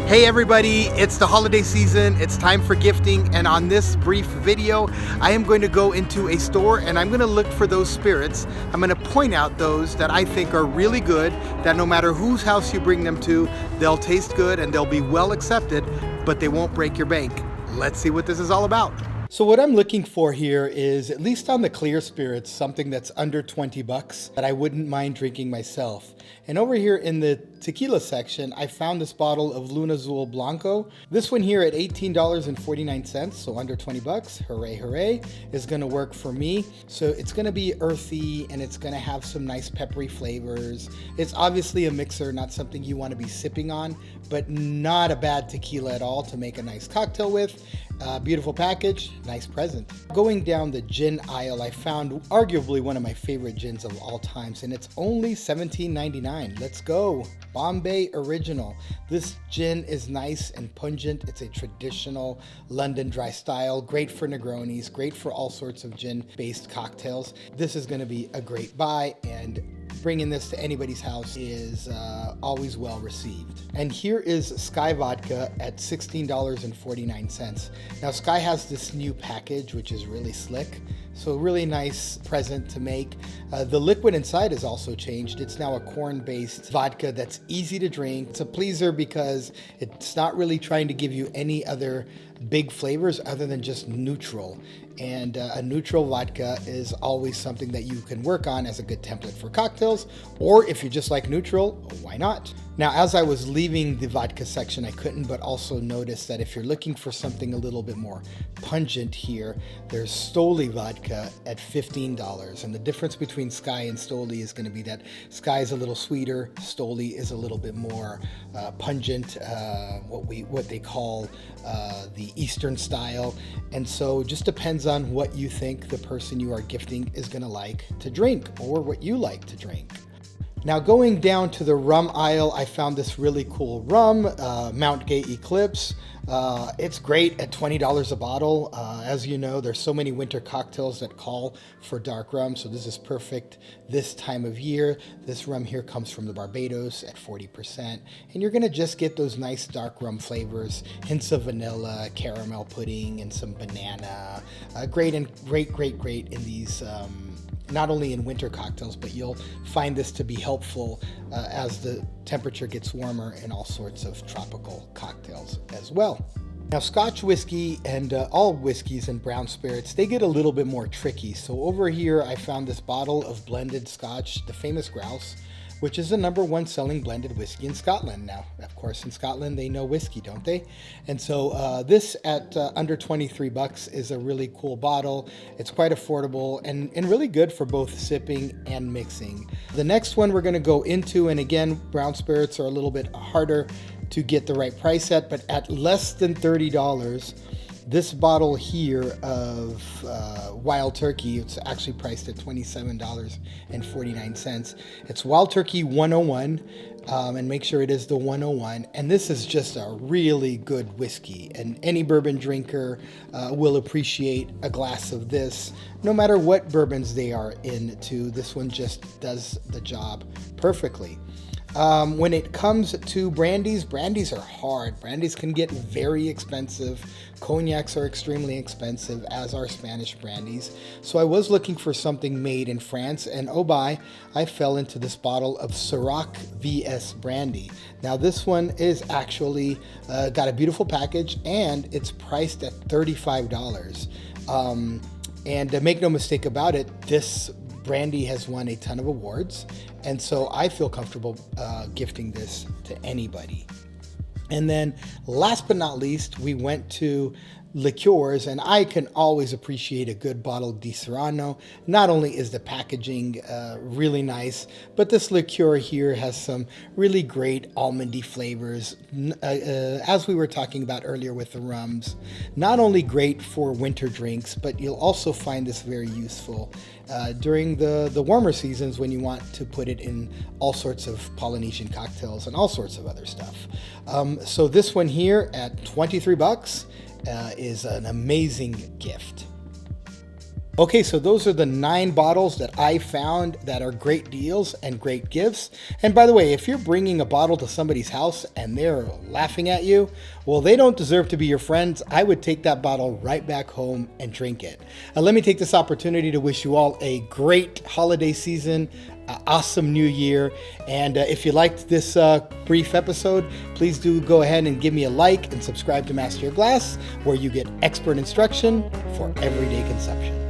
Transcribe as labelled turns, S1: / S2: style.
S1: Hey everybody, it's the holiday season, it's time for gifting, and on this brief video, I am going to go into a store and I'm going to look for those spirits. I'm going to point out those that I think are really good, that no matter whose house you bring them to, they'll taste good and they'll be well accepted, but they won't break your bank. Let's see what this is all about. So what I'm looking for here is, at least on the clear spirits, something that's under 20 bucks that I wouldn't mind drinking myself. And over here in the tequila section, I found this bottle of Lunazul Blanco. This one here at $18.49, so under 20 bucks, hooray, hooray, is gonna work for me. So it's gonna be earthy and it's gonna have some nice peppery flavors. It's obviously a mixer, not something you wanna be sipping on, but not a bad tequila at all to make a nice cocktail with. Beautiful package, nice present. Going down the gin aisle, I found arguably one of my favorite gins of all times, and it's only $17.99. Let's go. Bombay Original. This gin is nice and pungent. It's a traditional London dry style, great for Negronis, great for all sorts of gin-based cocktails. This is going to be a great buy, and bringing this to anybody's house is always well received. And here is SKYY Vodka at $16.49. Now SKYY has this new package which is really slick, so really nice present to make. The liquid inside is also changed. It's now a corn-based vodka that's easy to drink. It's a pleaser because it's not really trying to give you any other big flavors other than just neutral. And a neutral vodka is always something that you can work on as a good template for cocktails, or if you just like neutral, why not? Now, as I was leaving the vodka section, I couldn't but also notice that if you're looking for something a little bit more pungent here, there's Stoli Vodka at $15. And the difference between SKYY and Stoli is going to be that SKYY is a little sweeter, Stoli is a little bit more pungent, what they call the Eastern style. And so it just depends on what you think the person you are gifting is going to like to drink, or what you like to drink. Now going down to the rum aisle, I found this really cool rum, Mount Gay Eclispe. It's great at $20 a bottle. As you know, there's so many winter cocktails that call for dark rum, so this is perfect this time of year. This rum here comes from the Barbados at 40%, and you're gonna just get those nice dark rum flavors, hints of vanilla, caramel pudding, and some banana. Great in these not only in winter cocktails, but you'll find this to be helpful as the temperature gets warmer in all sorts of tropical cocktails as well. Now, Scotch whiskey and all whiskeys and brown spirits, they get a little bit more tricky. So over here, I found this bottle of blended Scotch, the famous Grouse, which is the #1 selling blended whiskey in Scotland. Now, of course, in Scotland, they know whiskey, don't they? And so this at under 23 bucks is a really cool bottle. It's quite affordable and really good for both sipping and mixing. The next one we're gonna go into, and again, brown spirits are a little bit harder to get the right price at, but at less than $30, this bottle here of Wild Turkey, it's actually priced at $27.49. It's Wild Turkey 101, and make sure it is the 101. And this is just a really good whiskey, and any bourbon drinker will appreciate a glass of this, no matter what bourbons they are into. This one just does the job perfectly. When it comes to brandies are hard. Brandies can get very expensive. Cognacs are extremely expensive, as are Spanish brandies. So I was looking for something made in France, and oh my, I fell into this bottle of Ciroc VS Brandy. Now this one is actually got a beautiful package, and it's priced at $35. And make no mistake about it, this brandy has won a ton of awards, and so I feel comfortable gifting this to anybody. And then last but not least, we went to liqueurs, and I can always appreciate a good bottle of Disaronno. Not only is the packaging really nice, but this liqueur here has some really great almondy flavors. As we were talking about earlier with the rums, not only great for winter drinks, but you'll also find this very useful during the warmer seasons when you want to put it in all sorts of Polynesian cocktails and all sorts of other stuff. So this one here at 23 bucks is an amazing gift. Okay, so those are the 9 bottles that I found that are great deals and great gifts. And by the way, if you're bringing a bottle to somebody's house and they're laughing at you, well, they don't deserve to be your friends. I would take that bottle right back home and drink it. Let me take this opportunity to wish you all a great holiday season, awesome new year. And if you liked this brief episode, please do go ahead and give me a like and subscribe to Master Your Glass, where you get expert instruction for everyday consumption.